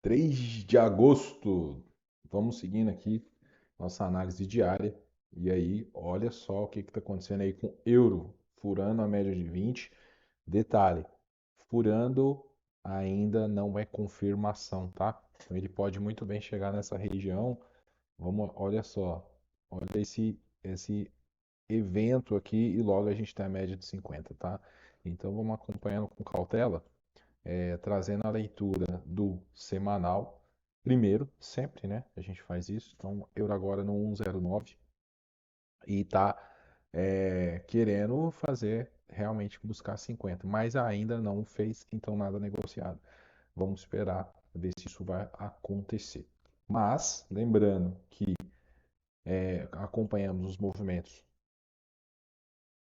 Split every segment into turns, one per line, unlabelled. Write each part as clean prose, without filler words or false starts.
3 de agosto. Vamos seguindo aqui nossa análise diária. E aí, olha só o que está acontecendo aí com o euro, furando a média de 20. Detalhe, furando ainda não é confirmação, tá? Então ele pode muito bem chegar nessa região. Vamos, olha só, olha esse evento aqui e logo a gente tem a média de 50, tá? Então vamos acompanhando com cautela, trazendo a leitura do semanal. Primeiro, sempre, né? A gente faz isso. Então, euro agora no 1,09 e tá querendo fazer realmente buscar 50, mas ainda não fez, então nada negociado. Vamos esperar ver se isso vai acontecer. Mas, lembrando que acompanhamos os movimentos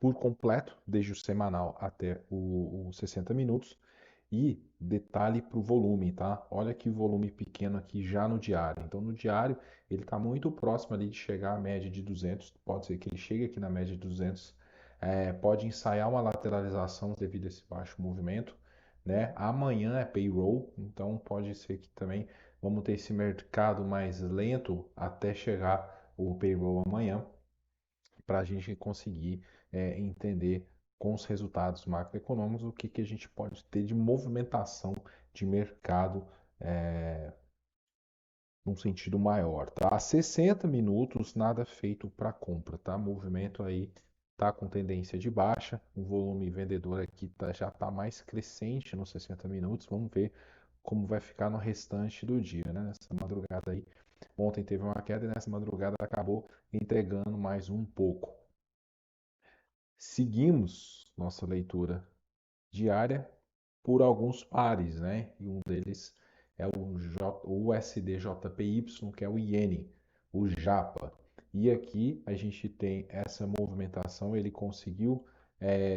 por completo, desde o semanal até o 60 minutos. E detalhe para o volume, tá? Olha que volume pequeno aqui já no diário. Então, no diário, ele está muito próximo ali de chegar à média de 200. Pode ser que ele chegue aqui na média de 200. Pode ensaiar uma lateralização devido a esse baixo movimento, né? Amanhã é payroll, então pode ser que também vamos ter esse mercado mais lento até chegar o payroll amanhã, para a gente conseguir entender com os resultados macroeconômicos o que a gente pode ter de movimentação de mercado num sentido maior, tá? A 60 minutos, nada feito para compra, tá? Movimento aí tá com tendência de baixa, o volume vendedor aqui já está mais crescente nos 60 minutos, vamos ver como vai ficar no restante do dia, né? Nessa madrugada aí, ontem teve uma queda e nessa madrugada acabou entregando mais um pouco. Seguimos nossa leitura diária por alguns pares, né? E um deles é o USDJPY, que é o iene, o japa. E aqui a gente tem essa movimentação, ele conseguiu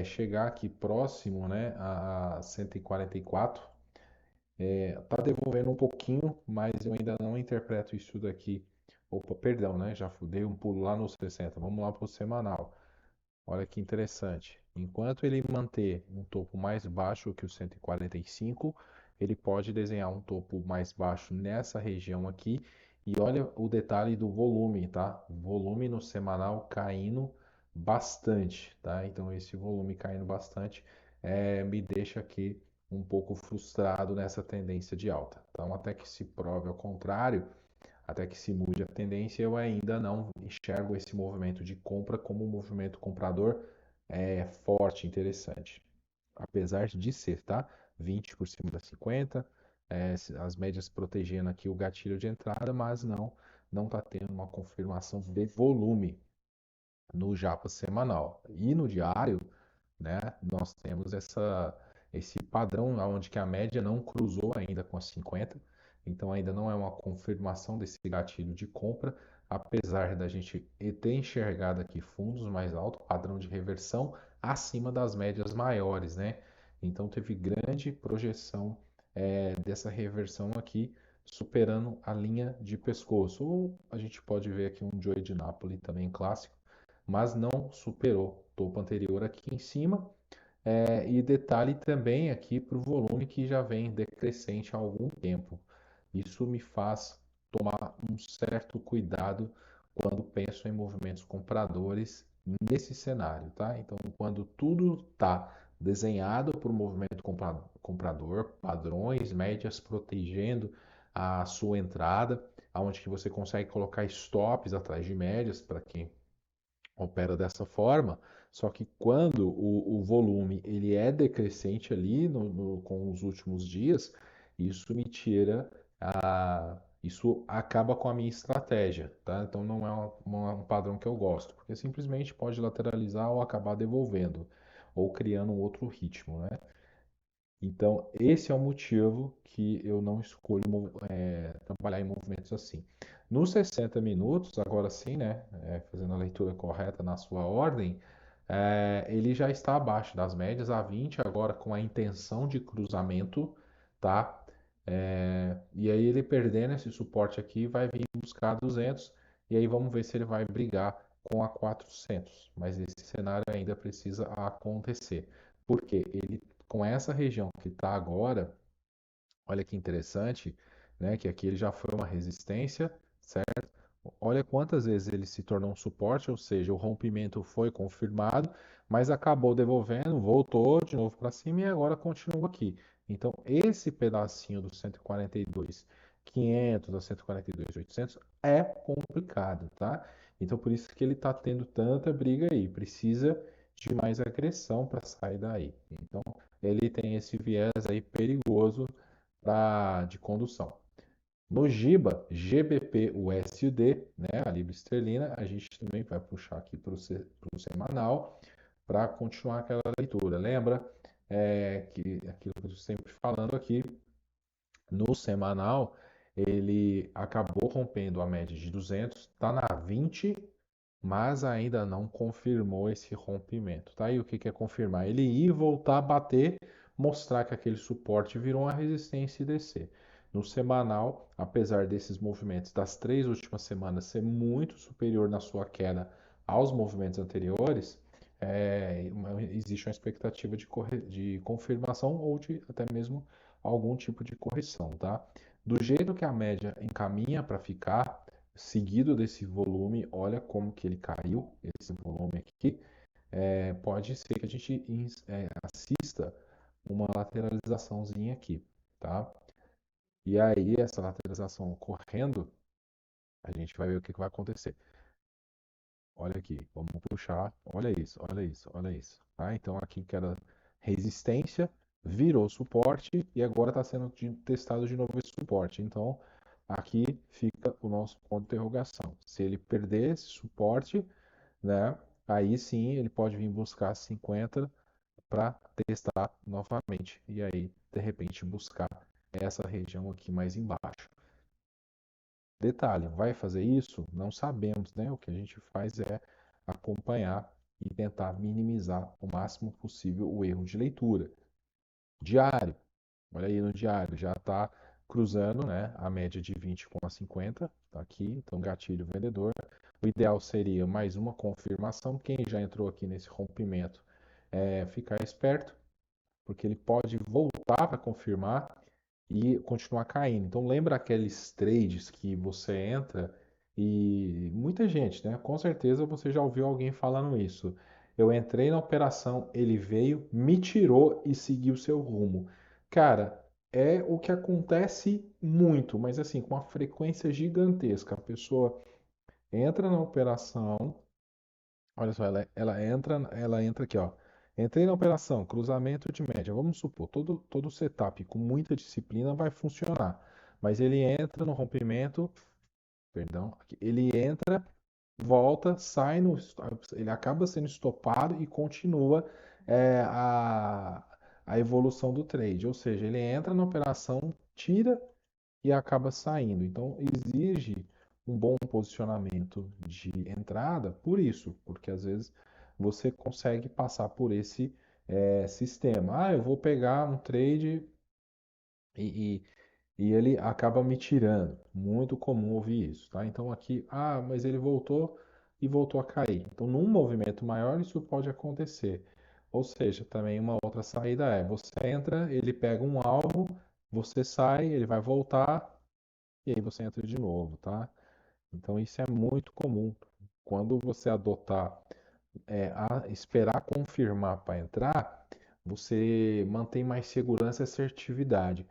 chegar aqui próximo, né, a 144. Tá devolvendo um pouquinho, mas eu ainda não interpreto isso daqui. Opa, perdão, né? Já dei um pulo lá no 60. Vamos lá para o semanal. Olha que interessante. Enquanto ele manter um topo mais baixo que o 145, ele pode desenhar um topo mais baixo nessa região aqui. E olha o detalhe do volume, tá? Volume no semanal caindo bastante, tá? Então esse volume caindo bastante me deixa aqui um pouco frustrado nessa tendência de alta. Então até que se prove ao contrário, até que se mude a tendência, eu ainda não enxergo esse movimento de compra como um movimento comprador forte, interessante. Apesar de ser, tá? 20 por cima da 50, as médias protegendo aqui o gatilho de entrada, mas não está tendo uma confirmação de volume no Japa semanal. E no diário, né, nós temos esse padrão onde que a média não cruzou ainda com a 50, então ainda não é uma confirmação desse gatilho de compra, apesar da gente ter enxergado aqui fundos mais altos, padrão de reversão acima das médias maiores, né? Então teve grande projeção dessa reversão aqui, superando a linha de pescoço. Ou a gente pode ver aqui um Joy de Napoli também clássico, mas não superou o topo anterior aqui em cima. E detalhe também aqui para o volume que já vem decrescente há algum tempo. Isso me faz tomar um certo cuidado quando penso em movimentos compradores nesse cenário, tá? Então, quando tudo está desenhado por um movimento comprador, padrões, médias protegendo a sua entrada, aonde que você consegue colocar stops atrás de médias para quem opera dessa forma, só que quando o volume ele é decrescente ali com os últimos dias, isso me tira isso acaba com a minha estratégia, tá? Então não é um padrão que eu gosto, porque simplesmente pode lateralizar ou acabar devolvendo, ou criando um outro ritmo, né? Então, esse é o motivo que eu não escolho trabalhar em movimentos assim. Nos 60 minutos, agora sim, né, fazendo a leitura correta na sua ordem, ele já está abaixo das médias a 20, agora com a intenção de cruzamento, tá? E aí ele perdendo esse suporte aqui, vai vir buscar 200, e aí vamos ver se ele vai brigar com a 400. Mas esse cenário ainda precisa acontecer. Porque ele com essa região que está agora, olha que interessante, né? Que aqui ele já foi uma resistência, certo? Olha quantas vezes ele se tornou um suporte, ou seja, o rompimento foi confirmado, mas acabou devolvendo, voltou de novo para cima e agora continua aqui. Então, esse pedacinho do 142.500 a 142.800 é complicado, tá? Então, por isso que ele está tendo tanta briga aí. Precisa de mais agressão para sair daí. Então, ele tem esse viés aí perigoso de condução. No GIBA, GBP USD, né, a libra esterlina, a gente também vai puxar aqui para o semanal para continuar aquela leitura. Lembra que aquilo que eu estou sempre falando aqui, no semanal, ele acabou rompendo a média de 200, está na 20, mas ainda não confirmou esse rompimento, tá? E o que é confirmar? Ele ir voltar a bater, mostrar que aquele suporte virou uma resistência e descer. No semanal, apesar desses movimentos das 3 últimas semanas ser muito superior na sua queda aos movimentos anteriores, existe uma expectativa de confirmação ou de até mesmo algum tipo de correção, tá? Do jeito que a média encaminha para ficar, seguido desse volume, olha como que ele caiu, esse volume aqui, pode ser que a gente assista uma lateralizaçãozinha aqui, tá? E aí, essa lateralização ocorrendo, a gente vai ver o que vai acontecer. Olha aqui, vamos puxar, olha isso, olha isso, olha isso, tá? Então aqui que era resistência, virou suporte e agora está sendo testado de novo esse suporte. Então aqui fica o nosso ponto de interrogação. Se ele perder esse suporte, né? Aí sim ele pode vir buscar 50 para testar novamente e aí de repente buscar essa região aqui mais embaixo. Detalhe, vai fazer isso? Não sabemos, né? O que a gente faz é acompanhar e tentar minimizar o máximo possível o erro de leitura. Diário, olha aí no diário, já está cruzando, né, a média de 20 com a 50, tá aqui, então gatilho vendedor. O ideal seria mais uma confirmação. Quem já entrou aqui nesse rompimento, ficar esperto, porque ele pode voltar para confirmar e continuar caindo. Então lembra aqueles trades que você entra e muita gente, né? Com certeza você já ouviu alguém falando isso. Eu entrei na operação, ele veio, me tirou e seguiu seu rumo. Cara, é o que acontece muito, mas assim, com uma frequência gigantesca. A pessoa entra na operação, olha só, ela entra aqui, ó. Entrei na operação, cruzamento de média. Vamos supor, todo setup com muita disciplina vai funcionar. Mas ele entra no rompimento, perdão, ele entra, volta, sai no, ele acaba sendo estopado e continua a evolução do trade. Ou seja, ele entra na operação, tira e acaba saindo. Então, exige um bom posicionamento de entrada por isso, porque às vezes você consegue passar por esse sistema. Ah, eu vou pegar um trade e, e ele acaba me tirando. Muito comum ouvir isso, tá? Então aqui, mas ele voltou e voltou a cair. Então, num movimento maior, isso pode acontecer. Ou seja, também uma outra saída você entra, ele pega um alvo, você sai, ele vai voltar, e aí você entra de novo, tá? Então isso é muito comum. Quando você adotar, esperar confirmar para entrar, você mantém mais segurança e assertividade.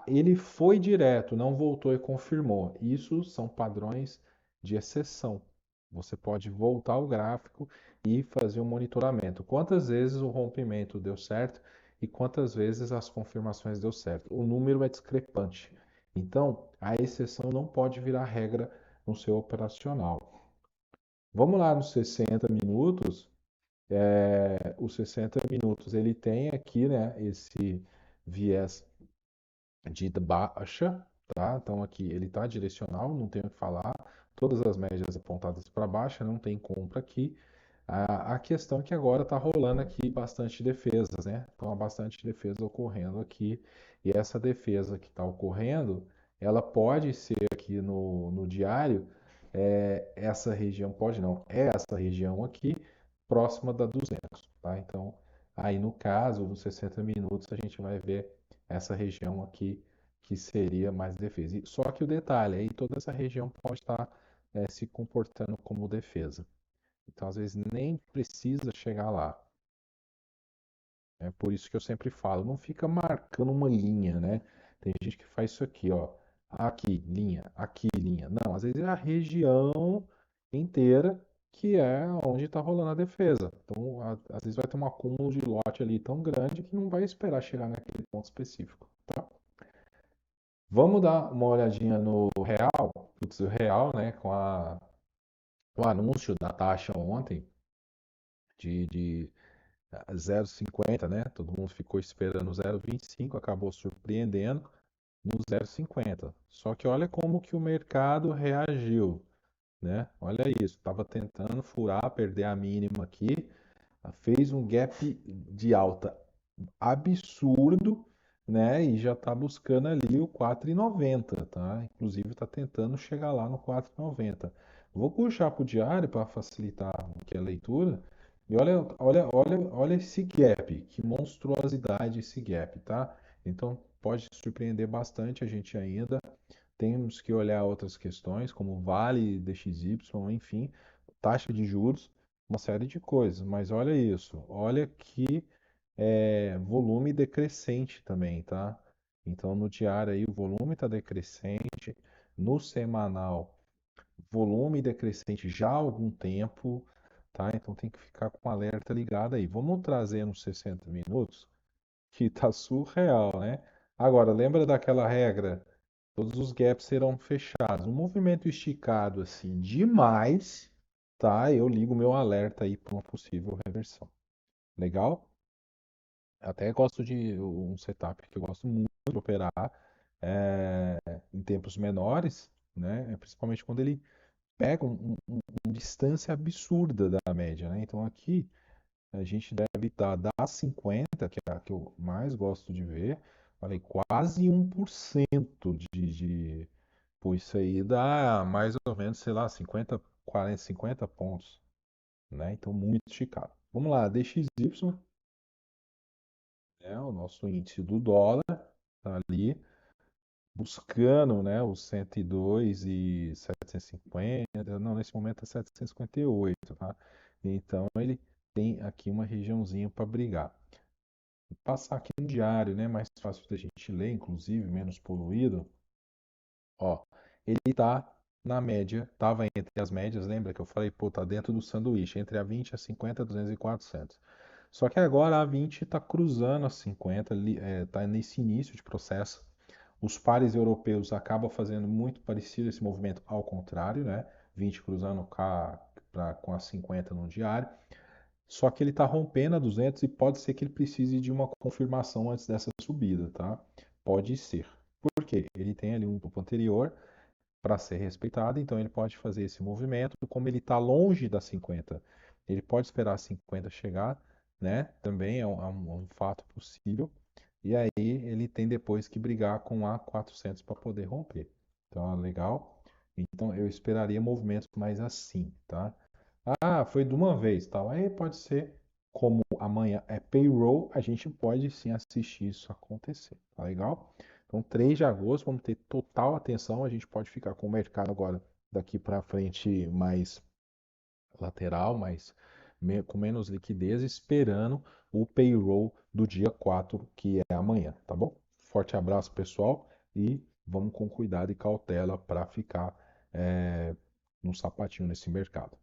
Ele foi direto, não voltou e confirmou. Isso são padrões de exceção. Você pode voltar ao gráfico e fazer um monitoramento. Quantas vezes o rompimento deu certo e quantas vezes as confirmações deu certo? O número é discrepante. Então, a exceção não pode virar regra no seu operacional. Vamos lá nos 60 minutos. Os 60 minutos ele tem aqui, né, esse viés de baixa, tá? Então aqui ele está direcional, não tem o que falar. Todas as médias apontadas para baixo, não tem compra aqui. A questão é que agora está rolando aqui bastante defesas, né? Então há bastante defesa ocorrendo aqui. E essa defesa que está ocorrendo, ela pode ser aqui no diário, essa região, pode não, é essa região aqui, próxima da 200, tá? Então, aí no caso, nos 60 minutos, a gente vai ver essa região aqui que seria mais defesa. Só que o detalhe, aí toda essa região pode estar se comportando como defesa. Então, às vezes, nem precisa chegar lá. É por isso que eu sempre falo, não fica marcando uma linha, né? Tem gente que faz isso aqui, ó. Aqui, linha. Não, às vezes é a região inteira que é onde está rolando a defesa. Então, às vezes vai ter um acúmulo de lote ali tão grande que não vai esperar chegar naquele ponto específico, tá? Vamos dar uma olhadinha no real, putz, o real, né, com o anúncio da taxa ontem de 0,50, né? Todo mundo ficou esperando 0,25, acabou surpreendendo no 0,50. Só que olha como que o mercado reagiu, né? Olha isso, estava tentando furar, perder a mínima aqui, fez um gap de alta absurdo, né? E já está buscando ali o 4,90, tá? Inclusive está tentando chegar lá no 4,90. Vou puxar para o diário para facilitar aqui a leitura. E olha esse gap, que monstruosidade esse gap, tá? Então pode surpreender bastante a gente ainda. Temos que olhar outras questões, como vale DXY, enfim, taxa de juros, uma série de coisas. Mas olha isso, olha que volume decrescente também, tá? Então no diário aí o volume está decrescente, no semanal volume decrescente já há algum tempo, tá? Então tem que ficar com o alerta ligado aí. Vamos trazer nos 60 minutos, que tá surreal, né? Agora, lembra daquela regra? Todos os gaps serão fechados. Um movimento esticado assim demais, tá? Eu ligo meu alerta aí para uma possível reversão. Legal? Até gosto de um setup que eu gosto muito de operar é, em tempos menores, né? Principalmente quando ele pega uma distância absurda da média, né? Então aqui a gente deve estar das 50, que é a que eu mais gosto de ver, falei, quase 1% Pô, isso aí dá mais ou menos, sei lá, 50, 40, 50 pontos, né? Então muito esticado. Vamos lá, DXY, né? O nosso índice do dólar tá ali buscando, né, os 102 e 750, não, nesse momento é 758, tá? Então ele tem aqui uma regiãozinha para brigar. Vou passar aqui no diário, né, mais fácil da gente ler, inclusive, menos poluído. Ó, ele tá na média, tava entre as médias, lembra que eu falei, pô, tá dentro do sanduíche, entre a 20, a 50, 200 e 400. Só que agora a 20 está cruzando a 50, tá nesse início de processo. Os pares europeus acabam fazendo muito parecido esse movimento ao contrário, né? 20 cruzando com a 50 no diário. Só que ele está rompendo a 200 e pode ser que ele precise de uma confirmação antes dessa subida, tá? Pode ser. Por quê? Ele tem ali um topo anterior para ser respeitado, então ele pode fazer esse movimento. Como ele está longe da 50, ele pode esperar a 50 chegar, né? Também é um fato possível. E aí ele tem depois que brigar com a 400 para poder romper. Então, legal. Então eu esperaria movimentos mais assim, tá? Ah, foi de uma vez, tal. Aí pode ser, como amanhã é payroll, a gente pode sim assistir isso acontecer, tá legal? Então, 3 de agosto, vamos ter total atenção. A gente pode ficar com o mercado agora daqui para frente mais lateral, mas com menos liquidez, esperando o payroll do dia 4, que é amanhã, tá bom? Forte abraço, pessoal, e vamos com cuidado e cautela para ficar no sapatinho nesse mercado.